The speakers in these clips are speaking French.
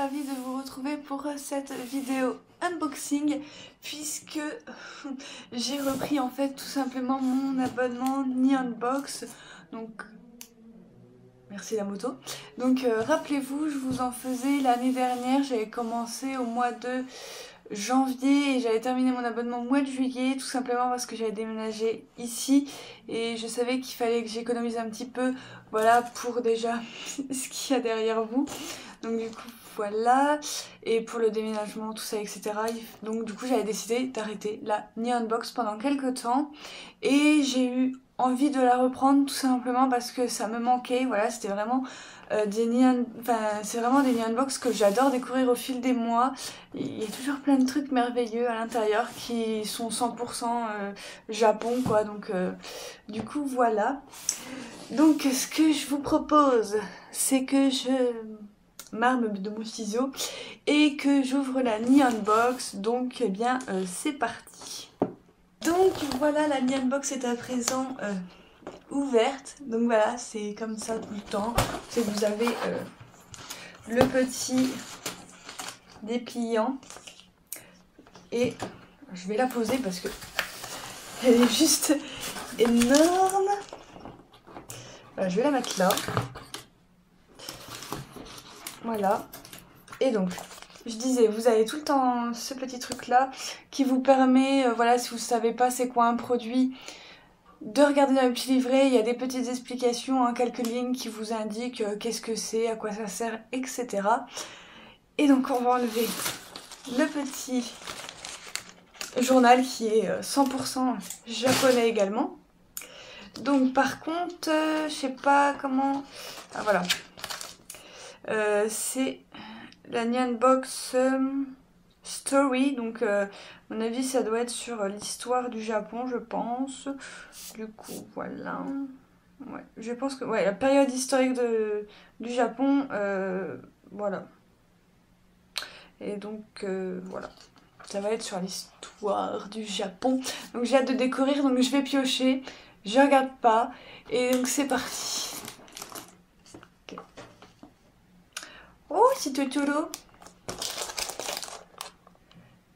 ravie de vous retrouver pour cette vidéo unboxing puisque j'ai repris en fait tout simplement mon abonnement Neonbox. Donc merci la moto. Donc rappelez-vous, je vous en faisais l'année dernière, j'avais commencé au mois de janvier et j'avais terminé mon abonnement au mois de juillet, tout simplement parce que j'avais déménagé ici et je savais qu'il fallait que j'économise un petit peu, voilà, pour déjà ce qu'il y a derrière vous. Donc du coup voilà, et pour le déménagement, tout ça, etc. Donc du coup j'avais décidé d'arrêter la Neonbox pendant quelques temps et j'ai eu envie de la reprendre tout simplement parce que ça me manquait. Voilà, c'était vraiment c'est vraiment des Neonbox que j'adore découvrir au fil des mois. Il y a toujours plein de trucs merveilleux à l'intérieur qui sont 100% Japon quoi, donc du coup voilà. Donc ce que je vous propose, c'est que je m'arme de mon ciseau et que j'ouvre la Neonbox. Donc eh bien c'est parti. Donc voilà, la Neonbox est à présent ouverte. Donc voilà, c'est comme ça tout le temps. C'est que vous avez le petit dépliant et je vais la poser parce que elle est juste énorme. Voilà, je vais la mettre là. Voilà. Et donc, je disais, vous avez tout le temps ce petit truc là qui vous permet, voilà, si vous savez pas c'est quoi un produit, de regarder dans le petit livret. Il y a des petites explications, hein, quelques lignes qui vous indiquent qu'est-ce que c'est, à quoi ça sert, etc. Et donc on va enlever le petit journal qui est 100% japonais également. Donc par contre, je sais pas comment... Ah voilà. C'est la Neonbox Story, donc à mon avis ça doit être sur l'histoire du Japon, je pense. Du coup voilà, ouais, je pense que ouais, la période historique du Japon, voilà. Et donc voilà, ça va être sur l'histoire du Japon. Donc j'ai hâte de découvrir, donc je vais piocher, je regarde pas, et donc c'est parti. Okay. Oh, c'est Totoro.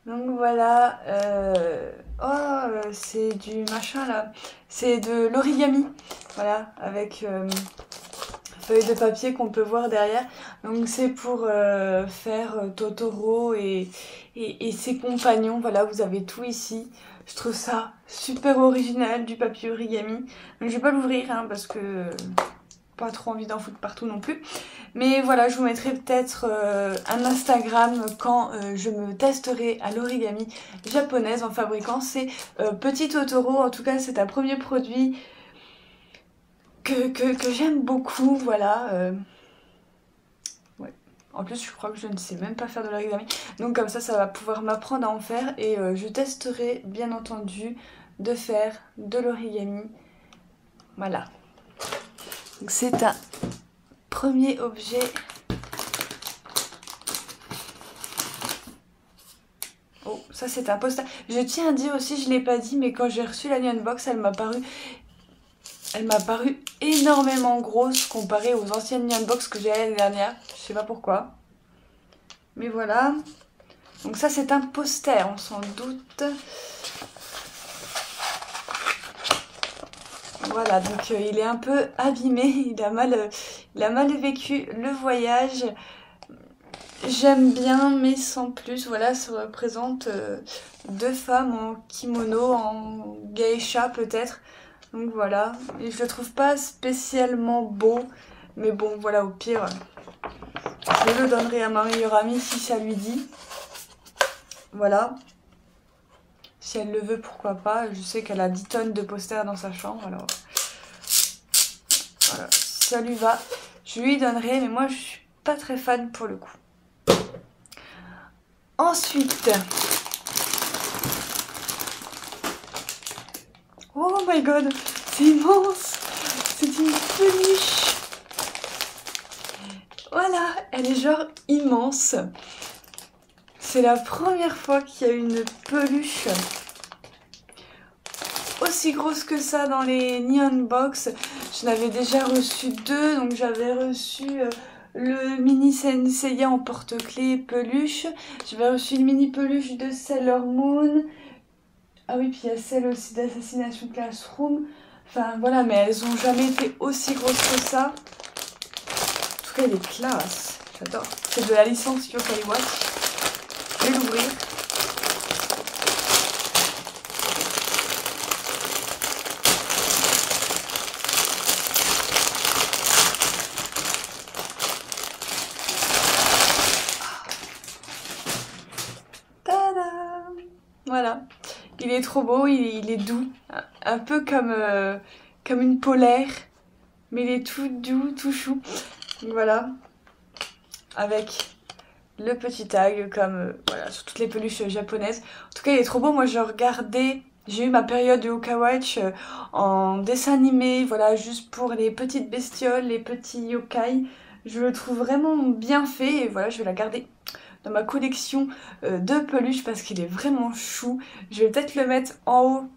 Donc voilà, c'est du machin là, c'est de l'origami, voilà, avec feuille de papier qu'on peut voir derrière. Donc c'est pour faire Totoro et ses compagnons, voilà, vous avez tout ici. Je trouve ça super original, du papier origami. Donc je vais pas l'ouvrir hein, parce que pas trop envie d'en foutre partout non plus. Mais voilà, je vous mettrai peut-être un Instagram quand je me testerai à l'origami japonaise en fabriquant ces petits Totoro. En tout cas, c'est un premier produit que j'aime beaucoup, voilà. Ouais. En plus, je crois que je ne sais même pas faire de l'origami. Donc comme ça va pouvoir m'apprendre à en faire. Et je testerai, bien entendu, de faire de l'origami. Voilà. Donc c'est un premier objet. Oh, ça c'est un poster. Je tiens à dire aussi, je ne l'ai pas dit, mais quand j'ai reçu la Neonbox, elle m'a paru énormément grosse comparée aux anciennes Neonbox que j'ai l'année dernière. Je sais pas pourquoi. Mais voilà. Donc ça c'est un poster, on s'en doute. Voilà, donc il est un peu abîmé, il a mal vécu le voyage. J'aime bien, mais sans plus. Voilà, ça représente deux femmes en kimono, en geisha peut-être. Donc voilà, et je le trouve pas spécialement beau. Mais bon, voilà, au pire, je le donnerai à ma meilleure amie si ça lui dit. Voilà. Si elle le veut, pourquoi pas. Je sais qu'elle a 10 tonnes de posters dans sa chambre, alors... Voilà, si ça lui va, je lui donnerai, mais moi je suis pas très fan pour le coup. Ensuite, oh my god, c'est immense, c'est une peluche. Voilà, elle est genre immense. C'est la première fois qu'il y a une peluche aussi grosse que ça dans les Neonbox. Je n'avais déjà reçu deux, donc j'avais reçu le mini Senseiya en porte-clés peluche. J'avais reçu une mini peluche de Sailor Moon. Ah oui, puis il y a celle aussi d'Assassination Classroom. Enfin voilà, mais elles ont jamais été aussi grosses que ça. En tout cas, elle est classe. J'adore. C'est de la licence Yokai Watch. Je vais l'ouvrir. Tadam! Voilà. Il est trop beau, il est doux. Un peu comme une polaire. Mais il est tout doux, tout chou. Donc voilà. Avec le petit tag comme voilà, sur toutes les peluches japonaises. En tout cas, il est trop beau. Moi, je regardais... J'ai eu ma période de Yokai Watch en dessin animé, voilà, juste pour les petites bestioles, les petits yokai. Je le trouve vraiment bien fait et voilà, je vais la garder dans ma collection de peluches parce qu'il est vraiment chou. Je vais peut-être le mettre en haut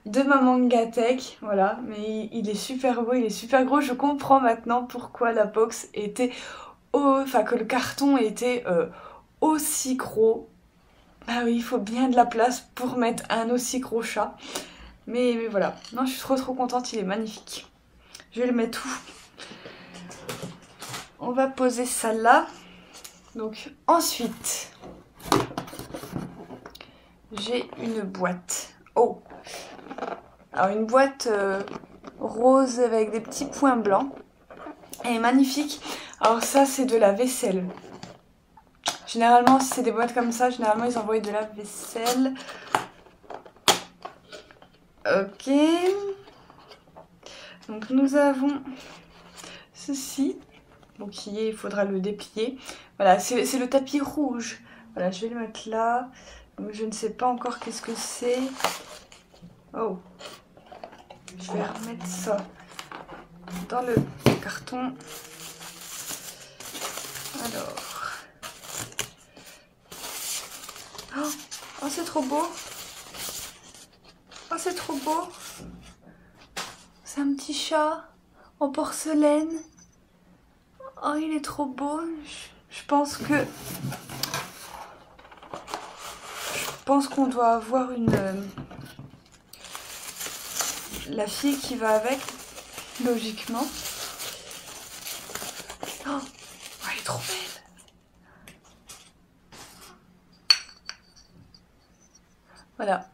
de ma Mangatech, voilà, mais il est super beau, il est super gros. Je comprends maintenant pourquoi la box était, enfin que le carton était aussi gros. Bah oui, il faut bien de la place pour mettre un aussi gros chat. Mais voilà, non, je suis trop contente, il est magnifique. Je vais le mettre où? On va poser ça là. Donc ensuite, j'ai une boîte. Oh! Alors une boîte rose avec des petits points blancs. Elle est magnifique. Alors ça, c'est de la vaisselle. Généralement, si c'est des boîtes comme ça, généralement ils envoient de la vaisselle. Ok. Donc nous avons ceci. Donc il faudra le déplier. Voilà, c'est le tapis rouge. Voilà, je vais le mettre là. Donc je ne sais pas encore qu'est-ce que c'est. Oh. Je vais remettre ça dans le carton. Alors. Oh, c'est trop beau. Oh, c'est trop beau. C'est un petit chat en porcelaine. Oh, il est trop beau. Je pense qu'on doit avoir la fille qui va avec, logiquement. Oh, elle est trop belle. Voilà.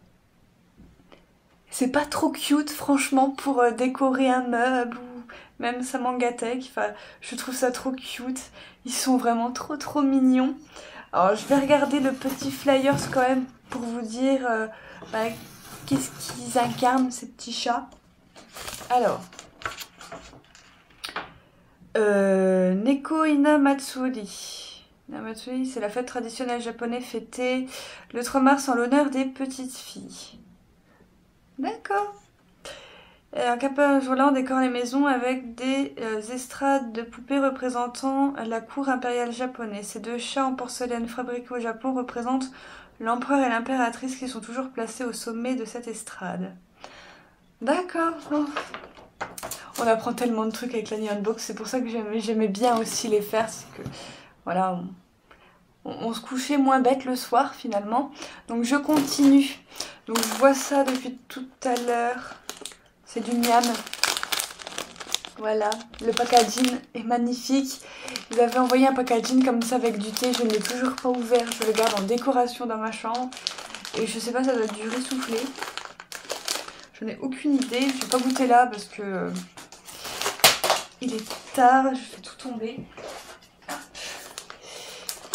C'est pas trop cute, franchement, pour décorer un meuble ou même sa Mangatech. Enfin, je trouve ça trop cute. Ils sont vraiment trop mignons. Alors, je vais regarder le petit flyers quand même pour vous dire qu'est-ce qu'ils incarnent, ces petits chats. Alors, Neko Ina Matsuri. Matsuri, c'est la fête traditionnelle japonaise fêtée le 3 mars en l'honneur des petites filles. D'accord. Un capin jour-là, on décore les maisons avec des estrades de poupées représentant la cour impériale japonaise. Ces deux chats en porcelaine fabriqués au Japon représentent l'empereur et l'impératrice qui sont toujours placés au sommet de cette estrade. D'accord. Oh. On apprend tellement de trucs avec la Nihon Box, c'est pour ça que j'aimais bien aussi les faire. C'est que, voilà, on se couchait moins bête le soir finalement. Donc je continue. Donc je vois ça depuis tout à l'heure. C'est du miam. Voilà, le packaging est magnifique. Ils avaient envoyé un packaging comme ça avec du thé. Je ne l'ai toujours pas ouvert. Je le garde en décoration dans ma chambre. Et je sais pas, ça doit être du riz soufflé. Je n'ai aucune idée. Je vais pas goûter là parce que il est tard. Je fais tout tomber.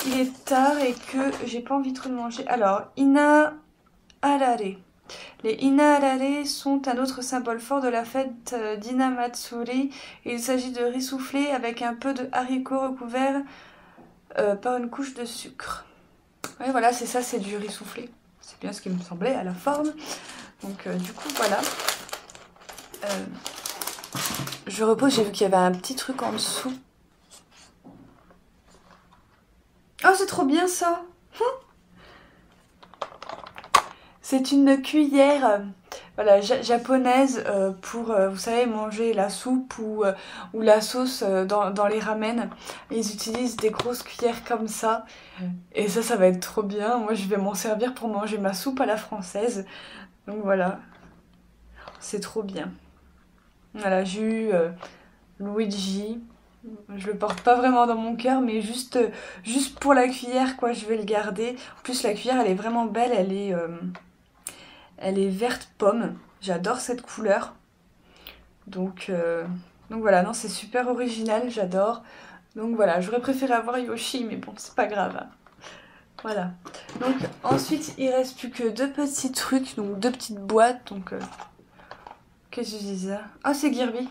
Il est tard et que j'ai pas envie trop de manger. Alors, Ina Arare. Les Ina Arare sont un autre symbole fort de la fête d'Ina Matsuri. Il s'agit de riz soufflé avec un peu de haricots recouverts par une couche de sucre. Oui, voilà, c'est ça, c'est du riz soufflé. C'est bien ce qui me semblait à la forme. Donc, du coup, voilà. Je repose, j'ai vu qu'il y avait un petit truc en dessous. Oh, c'est trop bien ça! C'est une cuillère voilà, japonaise pour, vous savez, manger la soupe ou la sauce dans les ramen. Ils utilisent des grosses cuillères comme ça. Et ça va être trop bien. Moi, je vais m'en servir pour manger ma soupe à la française. Donc voilà, c'est trop bien. Voilà, j'ai eu Luigi. Je le porte pas vraiment dans mon cœur, mais juste pour la cuillère, quoi, je vais le garder. En plus, la cuillère, elle est vraiment belle. Elle est verte pomme. J'adore cette couleur. Donc voilà, non, c'est super original, j'adore. Donc voilà, j'aurais préféré avoir Yoshi, mais bon, c'est pas grave. Hein. Voilà. Donc ensuite, il reste plus que deux petits trucs, donc deux petites boîtes. Donc qu'est-ce que je disais? Ah, c'est Girby.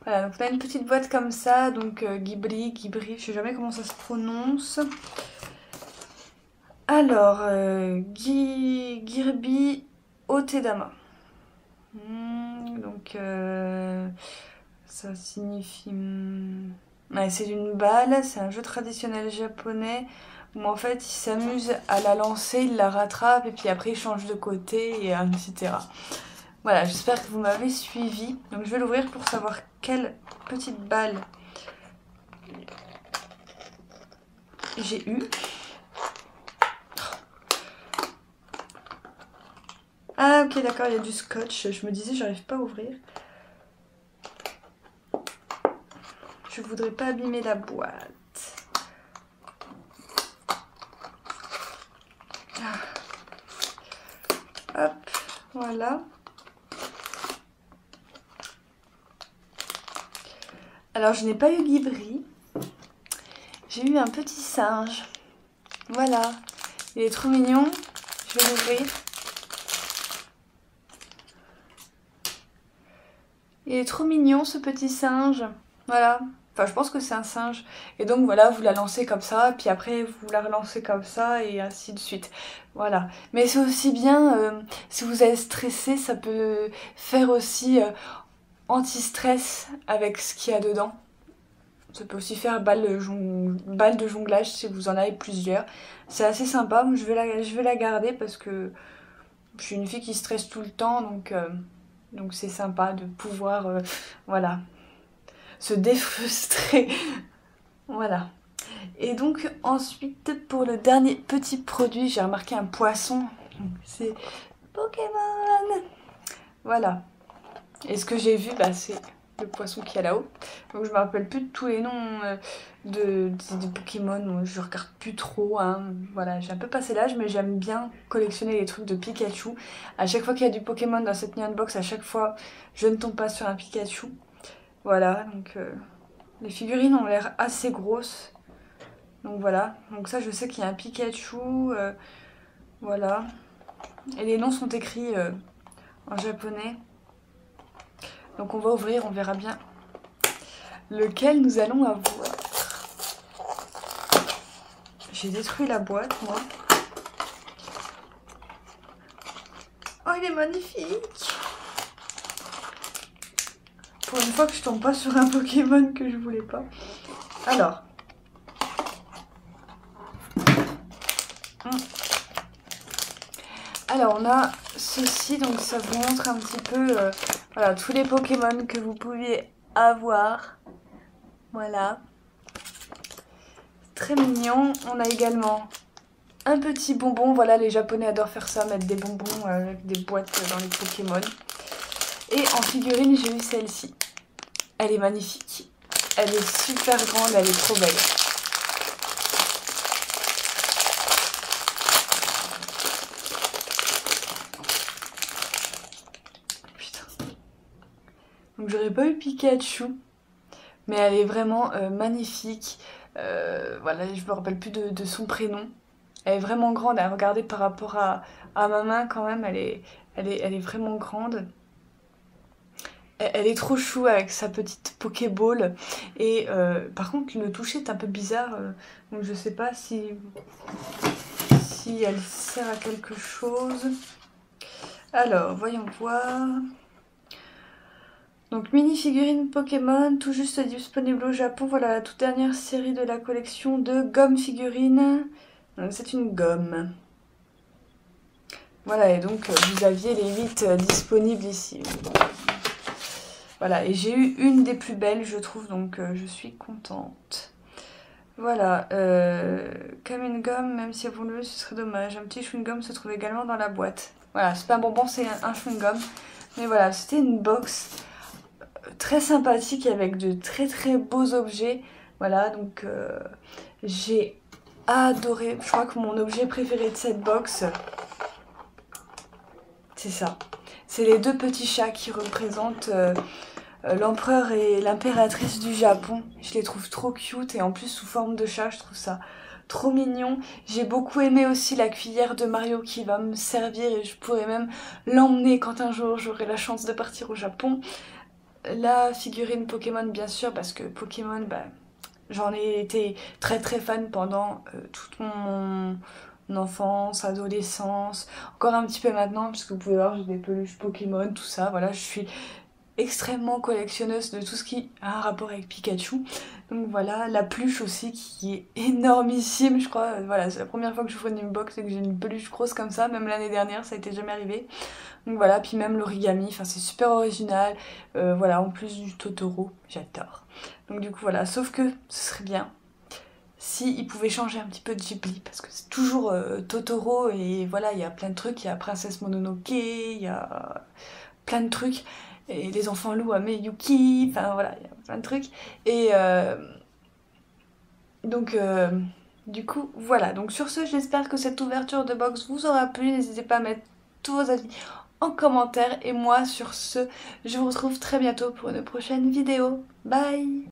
Voilà, donc on a une petite boîte comme ça, donc Ghibli, je sais jamais comment ça se prononce. Alors, Girby Otedama. Donc ça signifie... Ouais, c'est une balle, c'est un jeu traditionnel japonais où en fait il s'amuse à la lancer, il la rattrape et puis après il change de côté et etc. Voilà, j'espère que vous m'avez suivi. Donc je vais l'ouvrir pour savoir quelle petite balle j'ai eu. Ah ok d'accord, il y a du scotch. Je me disais j'arrive pas à ouvrir. Je voudrais pas abîmer la boîte. Hop, voilà. Alors je n'ai pas eu Ghibli. J'ai eu un petit singe. Voilà. Il est trop mignon. Je vais l'ouvrir. Il est trop mignon ce petit singe. Voilà. Enfin, je pense que c'est un singe. Et donc voilà, vous la lancez comme ça, puis après vous la relancez comme ça, et ainsi de suite. Voilà. Mais c'est aussi bien, si vous êtes stressé, ça peut faire aussi anti-stress avec ce qu'il y a dedans. Ça peut aussi faire balle de jonglage si vous en avez plusieurs. C'est assez sympa. Je vais la garder parce que je suis une fille qui stresse tout le temps, donc c'est sympa de pouvoir voilà, se défrustrer. Voilà. Et donc ensuite pour le dernier petit produit, j'ai remarqué un poisson. C'est Pokémon. Voilà. Et ce que j'ai vu, bah, c'est le poisson qui est là-haut. Donc je me rappelle plus de tous les noms de Pokémon. Donc je regarde plus trop. Hein. Voilà, j'ai un peu passé l'âge, mais j'aime bien collectionner les trucs de Pikachu. À chaque fois qu'il y a du Pokémon dans cette Neon Box, à chaque fois, je ne tombe pas sur un Pikachu. Voilà, donc les figurines ont l'air assez grosses. Donc voilà, donc ça je sais qu'il y a un Pikachu. Voilà. Et les noms sont écrits en japonais. Donc on va ouvrir, on verra bien lequel nous allons avoir. J'ai détruit la boîte, moi. Oh, il est magnifique! Pour une fois que je tombe pas sur un Pokémon que je voulais pas. Alors. Alors, on a ceci, donc ça vous montre un petit peu voilà, tous les Pokémon que vous pouviez avoir. Voilà. Très mignon. On a également un petit bonbon. Voilà, les Japonais adorent faire ça, mettre des bonbons avec des boîtes dans les Pokémon. Et en figurine, j'ai eu celle-ci. Elle est magnifique. Elle est super grande, elle est trop belle. Putain. Donc j'aurais pas eu Pikachu, mais elle est vraiment magnifique. Voilà, je me rappelle plus de son prénom. Elle est vraiment grande, à regarder par rapport à ma main quand même, elle est vraiment grande. Elle est trop chou avec sa petite Pokéball. Et par contre, le toucher est un peu bizarre. Donc je sais pas si elle sert à quelque chose. Alors, voyons voir. Donc mini figurine Pokémon, tout juste disponible au Japon. Voilà la toute dernière série de la collection de gomme figurines. C'est une gomme. Voilà, et donc vous aviez les 8 disponibles ici. Voilà, et j'ai eu une des plus belles, je trouve, donc je suis contente. Voilà, comme une gomme, même si vous le ce serait dommage. Un petit chewing-gum se trouve également dans la boîte. Voilà, c'est pas un bonbon, c'est un chewing-gum. Mais voilà, c'était une box très sympathique avec de très beaux objets. Voilà, donc j'ai adoré. Je crois que mon objet préféré de cette box, c'est ça. C'est les deux petits chats qui représentent l'empereur et l'impératrice du Japon. Je les trouve trop cute et en plus sous forme de chat, je trouve ça trop mignon. J'ai beaucoup aimé aussi la cuillère de Mario qui va me servir et je pourrais même l'emmener quand un jour j'aurai la chance de partir au Japon. La figurine Pokémon bien sûr parce que Pokémon, bah, j'en ai été très fan pendant toute mon enfance, adolescence, encore un petit peu maintenant puisque vous pouvez voir j'ai des peluches Pokémon, tout ça, voilà, je suis extrêmement collectionneuse de tout ce qui a un rapport avec Pikachu. Donc voilà, la peluche aussi qui est énormissime, je crois. Voilà, c'est la première fois que j'ouvre une box et que j'ai une peluche grosse comme ça, même l'année dernière, ça a été jamais arrivé. Donc voilà, puis même l'origami, enfin c'est super original. Voilà, en plus du Totoro, j'adore. Donc du coup voilà, sauf que ce serait bien si ils pouvaient changer un petit peu de Ghibli, parce que c'est toujours Totoro et voilà, il y a plein de trucs, il y a Princesse Mononoke, il y a plein de trucs, et les enfants loups à Miyuki, enfin voilà, il y a plein de trucs, et donc du coup voilà, donc sur ce j'espère que cette ouverture de box vous aura plu, n'hésitez pas à mettre tous vos avis en commentaire, et moi sur ce je vous retrouve très bientôt pour une prochaine vidéo, bye.